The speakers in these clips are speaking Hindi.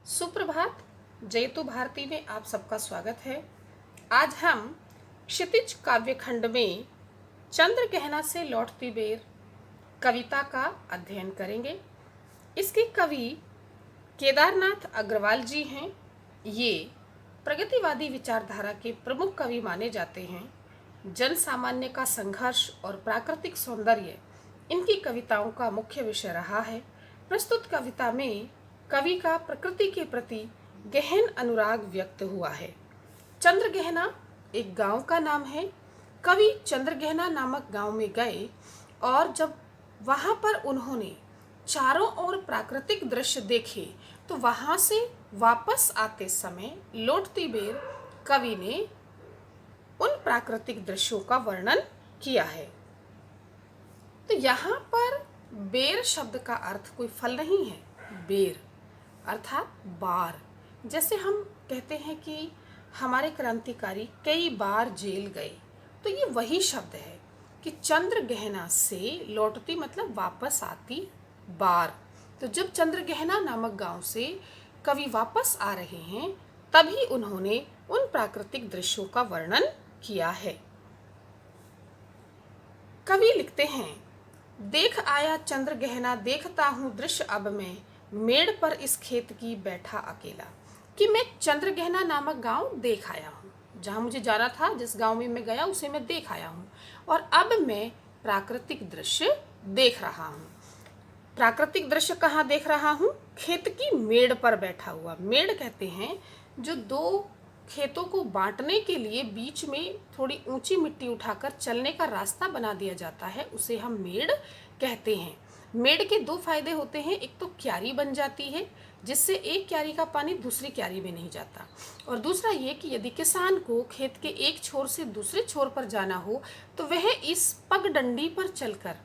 सुप्रभात। जयतु भारती में आप सबका स्वागत है। आज हम क्षितिज काव्यखंड में चंद्र गहना से लौटती बेर कविता का अध्ययन करेंगे। इसके कवि केदारनाथ अग्रवाल जी हैं। ये प्रगतिवादी विचारधारा के प्रमुख कवि माने जाते हैं। जन सामान्य का संघर्ष और प्राकृतिक सौंदर्य इनकी कविताओं का मुख्य विषय रहा है। प्रस्तुत कविता में कवि का प्रकृति के प्रति गहन अनुराग व्यक्त हुआ है। चंद्रगहना एक गांव का नाम है। कवि चंद्रगहना नामक गांव में गए और जब वहां पर उन्होंने चारों ओर प्राकृतिक दृश्य देखे तो वहां से वापस आते समय लौटती बेर कवि ने उन प्राकृतिक दृश्यों का वर्णन किया है। तो यहाँ पर बेर शब्द का अर्थ कोई फल नहीं है। बेर अर्थात बार। जैसे हम कहते हैं कि हमारे क्रांतिकारी कई बार जेल गए, तो ये वही शब्द है कि चंद्र गहना से लौटती मतलब वापस आती बार। तो जब चंद्र गहना नामक गांव से कवि वापस आ रहे हैं तभी उन्होंने उन प्राकृतिक दृश्यों का वर्णन किया है। कवि लिखते हैं, देख आया चंद्र गहना देखता हूँ दृश्य अब मैं, मेड़ पर इस खेत की बैठा अकेला। कि मैं चंद्र गहना नामक गांव देख आया हूँ, जहाँ मुझे जाना था, जिस गांव में मैं गया उसे मैं देख आया हूँ और अब मैं प्राकृतिक दृश्य देख रहा हूँ। प्राकृतिक दृश्य कहाँ देख रहा हूँ? खेत की मेड़ पर बैठा हुआ। मेड़ कहते हैं जो दो खेतों को बांटने के लिए बीच में थोड़ी ऊंची मिट्टी उठाकर चलने का रास्ता बना दिया जाता है, उसे हम मेड़ कहते हैं। मेड़ के दो फायदे होते हैं। एक तो क्यारी बन जाती है जिससे एक क्यारी का पानी दूसरी क्यारी में नहीं जाता, और दूसरा ये कि यदि किसान को खेत के एक छोर से दूसरे छोर पर जाना हो तो वह इस पगडंडी पर चलकर,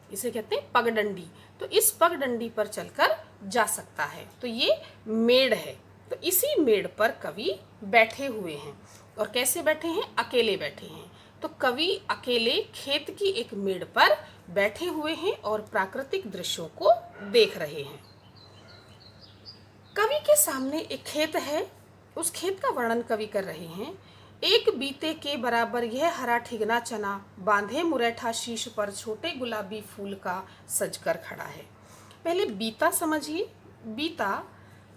इसे कहते हैं पगडंडी, तो इस पगडंडी पर चलकर जा सकता है। तो ये मेड़ है। तो इसी मेड़ पर कवि बैठे हुए हैं। और कैसे बैठे हैं? अकेले बैठे हैं। तो कवि अकेले खेत की एक मेड़ पर बैठे हुए हैं और प्राकृतिक दृश्यों को देख रहे हैं। कवि के सामने एक खेत है, उस खेत का वर्णन कवि कर रहे हैं। एक बीते के बराबर यह हरा ठिगना चना, बांधे मुरैठा शीश पर छोटे गुलाबी फूल का सजकर खड़ा है। पहले बीता समझिए। बीता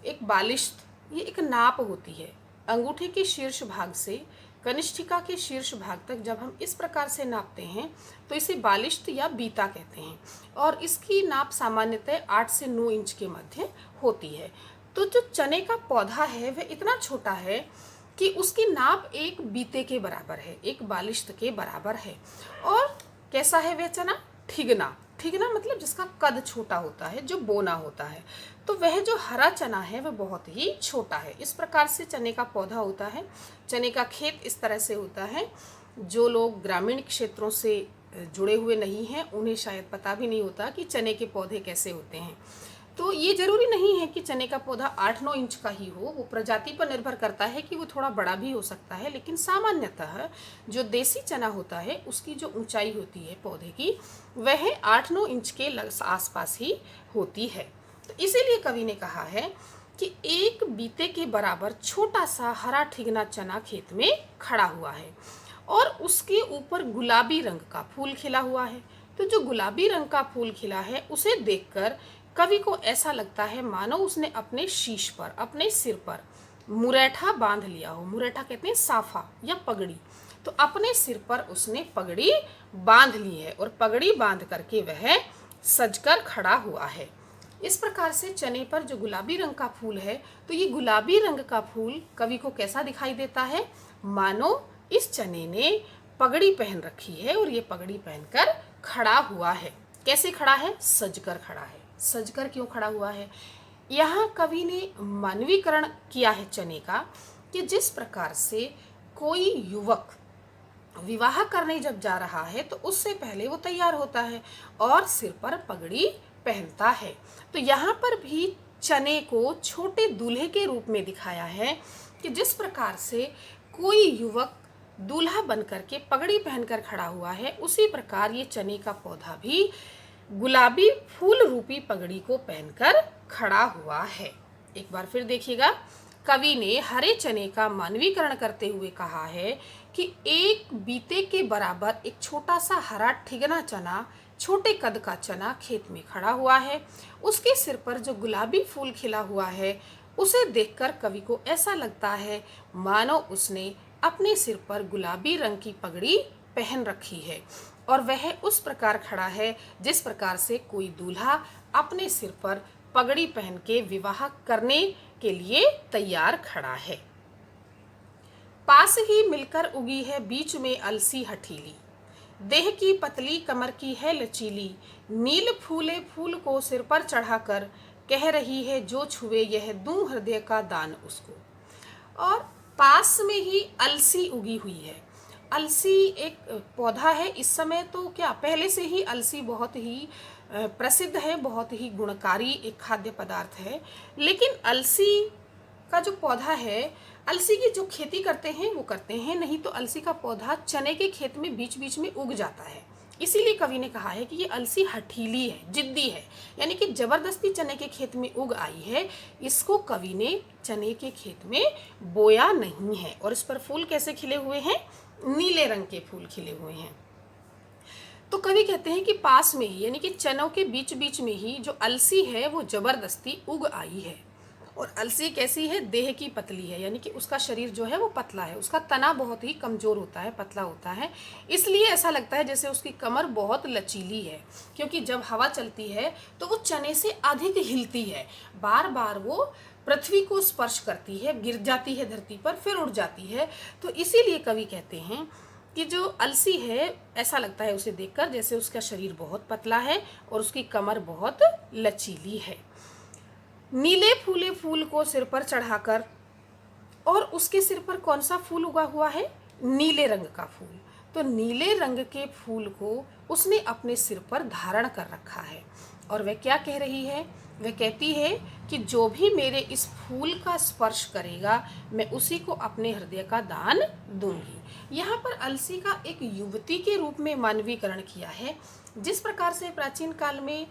एक बालिश्त, ये एक नाप होती है। अंगूठे के शीर्ष भाग से कनिष्ठिका के शीर्ष भाग तक जब हम इस प्रकार से नापते हैं तो इसे बालिश्त या बीता कहते हैं, और इसकी नाप सामान्यतः 8 से 9 इंच के मध्य होती है। तो जो चने का पौधा है वह इतना छोटा है कि उसकी नाप एक बीते के बराबर है, एक बालिश्त के बराबर है। और कैसा है वह चना? ठिगना। ठिगना मतलब जिसका कद छोटा होता है, जो बोना होता है। तो वह जो हरा चना है वह बहुत ही छोटा है। इस प्रकार से चने का पौधा होता है। चने का खेत इस तरह से होता है। जो लोग ग्रामीण क्षेत्रों से जुड़े हुए नहीं हैं उन्हें शायद पता भी नहीं होता कि चने के पौधे कैसे होते हैं। तो ये जरूरी नहीं है कि चने का पौधा 8-9 इंच का ही हो, वो प्रजाति पर निर्भर करता है कि वो थोड़ा बड़ा भी हो सकता है, लेकिन सामान्यतः जो देसी चना होता है उसकी जो ऊंचाई होती है पौधे की वह 8-9 इंच के आसपास ही होती है। तो इसीलिए कवि ने कहा है कि एक बीते के बराबर छोटा सा हरा ठिगना चना खेत में खड़ा हुआ है और उसके ऊपर गुलाबी रंग का फूल खिला हुआ है। तो जो गुलाबी रंग का फूल खिला है उसे देखकर कवि को ऐसा लगता है मानो उसने अपने शीश पर, अपने सिर पर मुरैठा बांध लिया हो। मुरैठा कहते हैं साफा या पगड़ी। तो अपने सिर पर उसने पगड़ी बांध ली है और पगड़ी बांध करके वह सजकर खड़ा हुआ है। इस प्रकार से चने पर जो गुलाबी रंग का फूल है, तो ये गुलाबी रंग का फूल कवि को कैसा दिखाई देता है? मानो इस चने ने पगड़ी पहन रखी है और ये पगड़ी पहनकर खड़ा हुआ है। कैसे खड़ा है? सजकर खड़ा है। सजकर क्यों खड़ा हुआ है? यहाँ कवि ने मानवीकरण किया है चने का, कि जिस प्रकार से कोई युवक विवाह करने जब जा रहा है तो उससे पहले वो तैयार होता है और सिर पर पगड़ी पहनता है। तो यहाँ पर भी चने को छोटे दूल्हे के रूप में दिखाया है कि जिस प्रकार से कोई युवक दूल्हा बनकर के पगड़ी पहनकर खड़ा हुआ है, उसी प्रकार ये चने का पौधा भी गुलाबी फूल रूपी पगड़ी को पहनकर खड़ा हुआ है। एक बार फिर देखिएगा, कवि ने हरे चने का मानवीकरण करते हुए कहा है कि एक बीते के बराबर एक छोटा सा हरा ठिगना चना, छोटे कद का चना खेत में खड़ा हुआ है। उसके सिर पर जो गुलाबी फूल खिला हुआ है, उसे देखकर कवि को ऐसा लगता है मानो उसने अपने सिर पर गुलाबी रंग की पगड़ी पहन रखी है और वह उस प्रकार खड़ा है जिस प्रकार से कोई दूल्हा अपने सिर पर पगड़ी पहन के विवाह करने के लिए तैयार खड़ा है। पास ही मिलकर उगी है बीच में अलसी हठीली, देह की पतली कमर की है लचीली, नील फूले फूल को सिर पर चढ़ाकर कह रही है जो छुए यह दूं हृदय का दान उसको। और पास में ही अलसी उगी हुई है। अलसी एक पौधा है, इस समय तो क्या पहले से ही अलसी बहुत ही प्रसिद्ध है, बहुत ही गुणकारी एक खाद्य पदार्थ है। लेकिन अलसी का जो पौधा है, अलसी की जो खेती करते हैं वो करते हैं, नहीं तो अलसी का पौधा चने के खेत में बीच बीच में उग जाता है। इसीलिए कवि ने कहा है कि ये अलसी हठीली है, जिद्दी है, यानी कि जबरदस्ती चने के खेत में उग आई है। इसको कवि ने चने के खेत में बोया नहीं है। और इस पर फूल कैसे खिले हुए हैं? नीले रंग के फूल खिले हुए हैं। तो कवि कहते हैं कि पास में ही, यानी कि चनों के बीच बीच में ही जो अलसी है वो जबरदस्ती उग आई है। और अलसी कैसी है? देह की पतली है, यानी कि उसका शरीर जो है वो पतला है, उसका तना बहुत ही कमजोर होता है, पतला होता है। इसलिए ऐसा लगता है जैसे उसकी कमर बहुत लचीली है, क्योंकि जब हवा चलती है तो वो चने से अधिक हिलती है, बार बार वो पृथ्वी को स्पर्श करती है, गिर जाती है धरती पर, फिर उड़ जाती है। तो इसीलिए कवि कहते हैं कि जो अलसी है, ऐसा लगता है उसे देखकर जैसे उसका शरीर बहुत पतला है और उसकी कमर बहुत लचीली है। नीले फूले फूल को सिर पर चढ़ाकर, और उसके सिर पर कौन सा फूल उगा हुआ है? नीले रंग का फूल। तो नीले रंग के फूल को उसने अपने सिर पर धारण कर रखा है। और वह क्या कह रही है? वह कहती है कि जो भी मेरे इस फूल का स्पर्श करेगा मैं उसी को अपने हृदय का दान दूंगी। यहाँ पर अलसी का एक युवती के रूप में मानवीकरण किया है। जिस प्रकार से प्राचीन काल में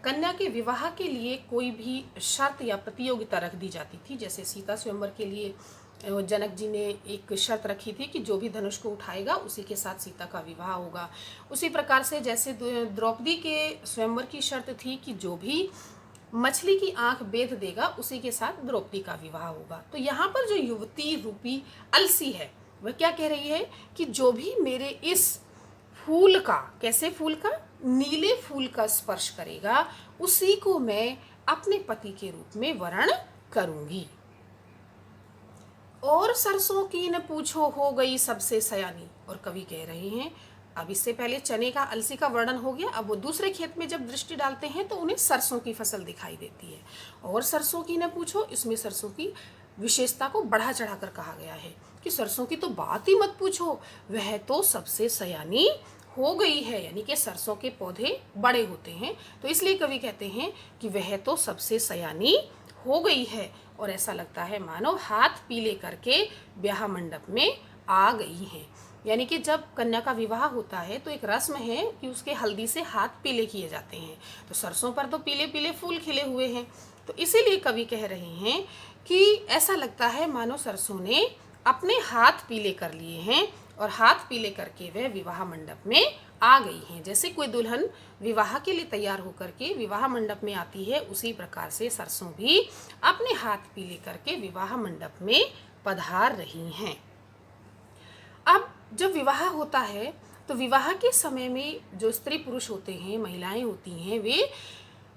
कन्या के विवाह के लिए कोई भी शर्त या प्रतियोगिता रख दी जाती थी, जैसे सीता स्वयंवर के लिए जनक जी ने एक शर्त रखी थी कि जो भी धनुष को उठाएगा उसी के साथ सीता का विवाह होगा। उसी प्रकार से जैसे द्रौपदी के स्वयंवर की शर्त थी कि जो भी मछली की आंख बेध देगा उसी के साथ द्रौपदी का विवाह होगा। तो यहाँ पर जो युवती रूपी अलसी है वह क्या कह रही है कि जो भी मेरे इस फूल का, कैसे फूल का? नीले फूल का स्पर्श करेगा उसी को मैं अपने पति के रूप में वरण करूंगी। और सरसों की न पूछो हो गई सबसे सयानी। और कवि कह रहे हैं, अब इससे पहले चने का, अलसी का वर्णन हो गया, अब वो दूसरे खेत में जब दृष्टि डालते हैं तो उन्हें सरसों की फसल दिखाई देती है। और सरसों की न पूछो, इसमें सरसों की विशेषता को बढ़ा चढ़ाकर कहा गया है कि सरसों की तो बात ही मत पूछो, वह तो सबसे सयानी हो गई है, यानी कि सरसों के पौधे बड़े होते हैं, तो इसलिए कवि कहते हैं कि वह तो सबसे सयानी हो गई है। और ऐसा लगता है मानो हाथ पीले करके ब्याह मंडप में आ गई हैं। यानी कि जब कन्या का विवाह होता है तो एक रस्म है कि उसके हल्दी से हाथ पीले किए जाते हैं। तो सरसों पर तो पीले पीले फूल खिले हुए हैं, तो इसीलिए कवि कह रहे हैं कि ऐसा लगता है मानो सरसों ने अपने हाथ पीले कर लिए हैं और हाथ पीले करके वह विवाह मंडप में आ गई हैं। जैसे कोई दुल्हन विवाह के लिए तैयार होकर के विवाह मंडप में आती है, उसी प्रकार से सरसों भी अपने हाथ पीले करके विवाह मंडप में पधार रही हैं। अब जब विवाह होता है तो विवाह के समय में जो स्त्री पुरुष होते हैं, महिलाएं होती हैं, वे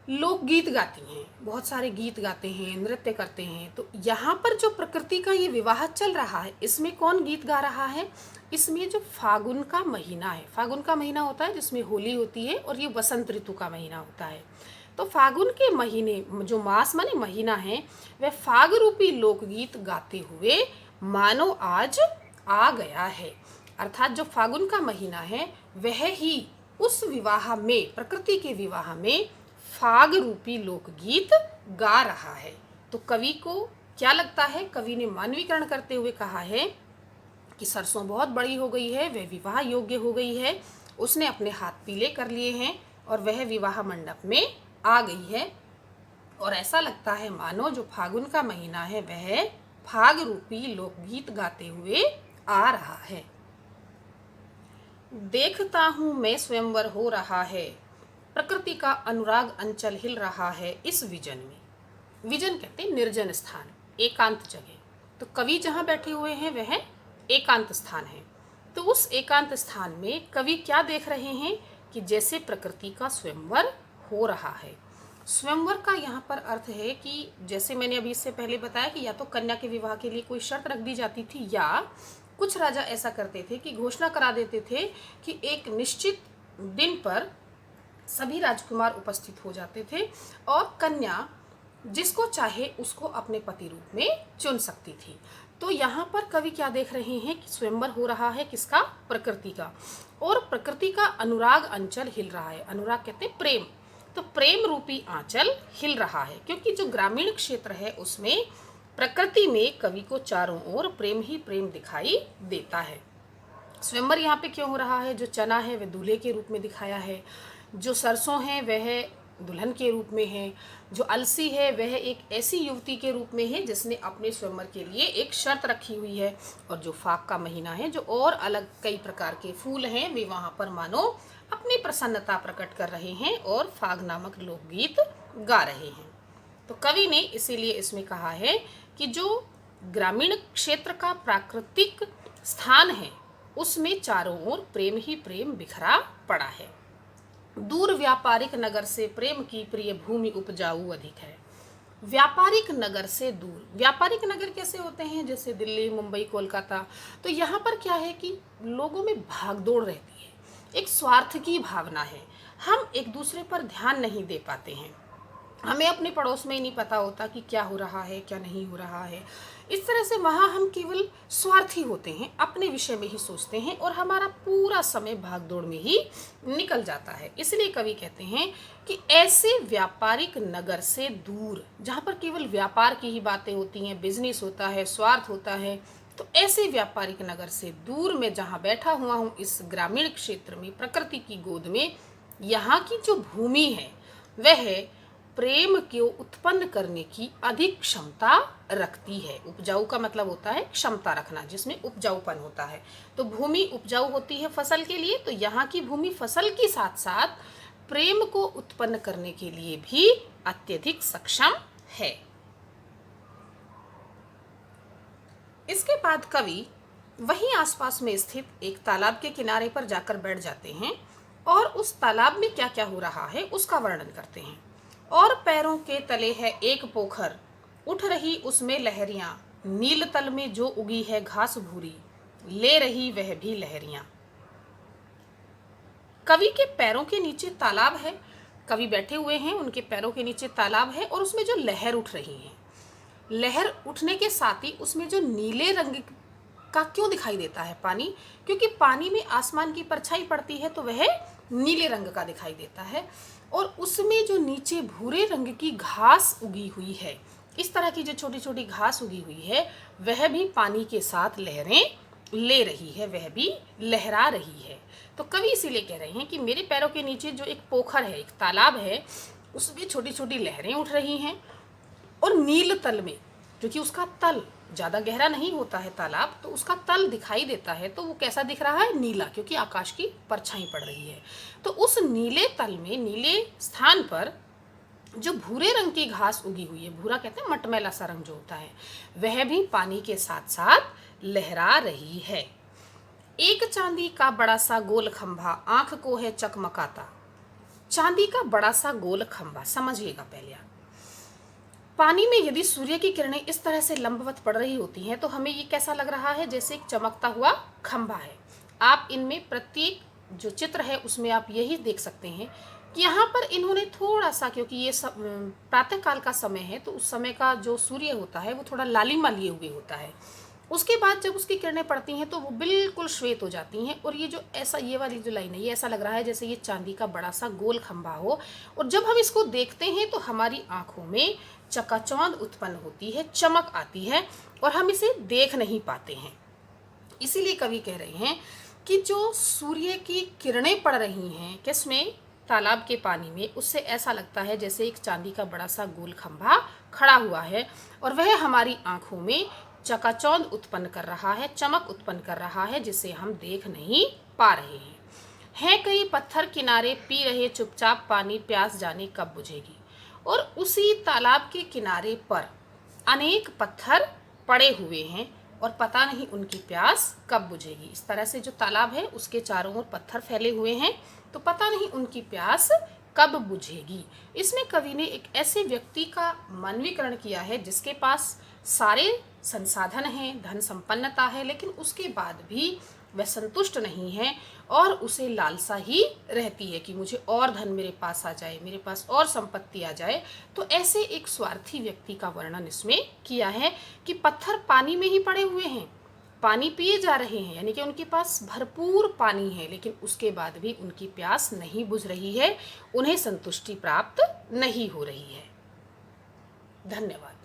लोकगीत गाती हैं, बहुत सारे गीत गाते हैं, नृत्य करते हैं। तो यहाँ पर जो प्रकृति का ये विवाह चल रहा है, इसमें कौन गीत गा रहा है? इसमें जो फागुन का महीना है, फागुन का महीना होता है जिसमें होली होती है, और ये वसंत ऋतु का महीना होता है। तो फागुन के महीने, जो मास माने महीना है, वह फाग रूपी लोकगीत गाते हुए मानो आज आ गया है। अर्थात जो फागुन का महीना है वह ही उस विवाह में, प्रकृति के विवाह में फाग रूपी लोकगीत गा रहा है। तो कवि को क्या लगता है? कवि ने मानवीकरण करते हुए कहा है कि सरसों बहुत बड़ी हो गई है, वह विवाह योग्य हो गई है, उसने अपने हाथ पीले कर लिए हैं और वह विवाह मंडप में आ गई है। और ऐसा लगता है मानो जो फागुन का महीना है वह फाग रूपी लोकगीत गाते हुए आ रहा है। देखता हूँ मैं स्वयंवर हो रहा है, प्रकृति का अनुराग अंचल हिल रहा है इस विजन में। विजन कहते हैं निर्जन स्थान, एकांत जगह। तो कवि जहाँ बैठे हुए हैं वह एकांत स्थान है। तो उस एकांत स्थान में कवि क्या देख रहे हैं कि जैसे प्रकृति का स्वयंवर हो रहा है। स्वयंवर का यहाँ पर अर्थ है कि जैसे मैंने अभी इससे पहले बताया कि या तो कन्या के विवाह के लिए कोई शर्त रख दी जाती थी, या कुछ राजा ऐसा करते थे कि घोषणा करा देते थे कि एक निश्चित दिन पर सभी राजकुमार उपस्थित हो जाते थे और कन्या जिसको चाहे उसको अपने पति रूप में चुन सकती थी। तो यहाँ पर कवि क्या देख रहे हैं कि स्वयंवर हो रहा है किसका? प्रकृति का। और प्रकृति का अनुराग अंचल हिल रहा है। अनुराग कहते हैं प्रेम, तो प्रेम रूपी आंचल हिल रहा है, क्योंकि जो ग्रामीण क्षेत्र है उसमें प्रकृति में कवि को चारों ओर प्रेम ही प्रेम दिखाई देता है। स्वयंवर यहाँ पे क्यों हो रहा है? जो चना है वह दूल्हे के रूप में दिखाया है, जो सरसों है वह दुल्हन के रूप में है, जो अलसी है वह एक ऐसी युवती के रूप में है जिसने अपने स्वयंवर के लिए एक शर्त रखी हुई है, और जो फाग का महीना है जो और अलग कई प्रकार के फूल हैं वे वहाँ पर मानो अपनी प्रसन्नता प्रकट कर रहे हैं और फाग नामक लोकगीत गा रहे हैं। तो कवि ने इसीलिए इसमें कहा है कि जो ग्रामीण क्षेत्र का प्राकृतिक स्थान है उसमें चारों ओर प्रेम ही प्रेम बिखरा पड़ा है। दूर व्यापारिक नगर से प्रेम की प्रिय भूमि उपजाऊ अधिक है। व्यापारिक नगर से दूर, व्यापारिक नगर कैसे होते हैं? जैसे दिल्ली, मुंबई, कोलकाता। तो यहाँ पर क्या है कि लोगों में भागदौड़ रहती है, एक स्वार्थ की भावना है, हम एक दूसरे पर ध्यान नहीं दे पाते हैं, हमें अपने पड़ोस में ही नहीं पता होता कि क्या हो रहा है क्या नहीं हो रहा है। इस तरह से वहाँ हम केवल स्वार्थी होते हैं, अपने विषय में ही सोचते हैं और हमारा पूरा समय भागदौड़ में ही निकल जाता है। इसलिए कवि कहते हैं कि ऐसे व्यापारिक नगर से दूर, जहाँ पर केवल व्यापार की ही बातें होती हैं, बिजनेस होता है, स्वार्थ होता है, तो ऐसे व्यापारिक नगर से दूर मैं जहाँ बैठा हुआ हूँ इस ग्रामीण क्षेत्र में प्रकृति की गोद में, यहाँ की जो भूमि है वह प्रेम को उत्पन्न करने की अधिक क्षमता रखती है। उपजाऊ का मतलब होता है क्षमता रखना, जिसमें उपजाऊपन होता है। तो भूमि उपजाऊ होती है फसल के लिए, तो यहाँ की भूमि फसल के साथ साथ प्रेम को उत्पन्न करने के लिए भी अत्यधिक सक्षम है। इसके बाद कवि वहीं आसपास में स्थित एक तालाब के किनारे पर जाकर बैठ जाते हैं और उस तालाब में क्या क्या हो रहा है उसका वर्णन करते हैं। और पैरों के तले है एक पोखर, उठ रही उसमें लहरियां, नील तल में जो उगी है घास भूरी, ले रही वह भी लहरियां। कवि के पैरों के नीचे तालाब है, कवि बैठे हुए हैं, उनके पैरों के नीचे तालाब है और उसमें जो लहर उठ रही है, लहर उठने के साथ ही उसमें जो नीले रंग का क्यों दिखाई देता है पानी? क्योंकि पानी में आसमान की परछाई पड़ती है तो वह नीले रंग का दिखाई देता है, और उसमें जो नीचे भूरे रंग की घास उगी हुई है, इस तरह की जो छोटी छोटी घास उगी हुई है वह भी पानी के साथ लहरें ले रही है, वह भी लहरा रही है। तो कवि इसीलिए कह रहे हैं कि मेरे पैरों के नीचे जो एक पोखर है, एक तालाब है, उसमें छोटी छोटी लहरें उठ रही हैं, और नील तल में, क्योंकि उसका तल ज़्यादा गहरा नहीं होता है तालाब, तो उसका तल दिखाई देता है, तो वो कैसा दिख रहा है? नीला, क्योंकि आकाश की परछाई पड़ रही है। तो उस नीले तल में, नीले स्थान पर जो भूरे रंग की घास उगी हुई है, भूरा कहते हैं मटमैला सा रंग जो होता है, वह भी पानी के साथ साथ लहरा रही है। एक चांदी का बड़ा सा गोल खंभा आंख को है चकमकाता। चांदी का बड़ा सा गोल खंभा, समझिएगा पहले आप। पानी में यदि सूर्य की किरणें इस तरह से लंबवत पड़ रही होती हैं तो हमें ये कैसा लग रहा है? जैसे एक चमकता हुआ खंभा है। आप इनमें प्रत्येक जो चित्र है उसमें आप यही देख सकते हैं कि यहाँ पर इन्होंने थोड़ा सा, क्योंकि ये सब प्रातः काल का समय है तो उस समय का जो सूर्य होता है वो थोड़ा लालिमा लिए हुए होता है, उसके बाद जब उसकी किरणें पड़ती हैं तो वो बिल्कुल श्वेत हो जाती हैं, और ये जो ऐसा, ये वाली जो लाइन है, ये ऐसा लग रहा है जैसे ये चांदी का बड़ा सा गोल खंभा हो, और जब हम इसको देखते हैं तो हमारी आंखों में चकाचौंध उत्पन्न होती है, चमक आती है, और हम इसे देख नहीं पाते हैं। इसीलिए कवि कह रहे हैं कि जो सूर्य की किरणें पड़ रही हैं, किसमें? तालाब के पानी में, उससे ऐसा लगता है जैसे एक चांदी का बड़ा सा गोल खंभा खड़ा हुआ है और वह हमारी आंखों में चकाचौंध उत्पन्न कर रहा है, चमक उत्पन्न कर रहा है, जिसे हम देख नहीं पा रहे हैं कई पत्थर किनारे पी रहे चुपचाप पानी, प्यास जाने कब बुझेगी। और उसी तालाब के किनारे पर अनेक पत्थर पड़े हुए हैं और पता नहीं उनकी प्यास कब बुझेगी। इस तरह से जो तालाब है उसके चारों ओर पत्थर फैले हुए हैं, तो पता नहीं उनकी प्यास कब बुझेगी। इसमें कवि ने एक ऐसे व्यक्ति का मानवीकरण किया है जिसके पास सारे संसाधन हैं, धन संपन्नता है, लेकिन उसके बाद भी वह संतुष्ट नहीं है और उसे लालसा ही रहती है कि मुझे और धन मेरे पास आ जाए, मेरे पास और संपत्ति आ जाए। तो ऐसे एक स्वार्थी व्यक्ति का वर्णन इसमें किया है कि पत्थर पानी में ही पड़े हुए हैं, पानी पिए जा रहे हैं, यानी कि उनके पास भरपूर पानी है, लेकिन उसके बाद भी उनकी प्यास नहीं बुझ रही है, उन्हें संतुष्टि प्राप्त नहीं हो रही है। धन्यवाद।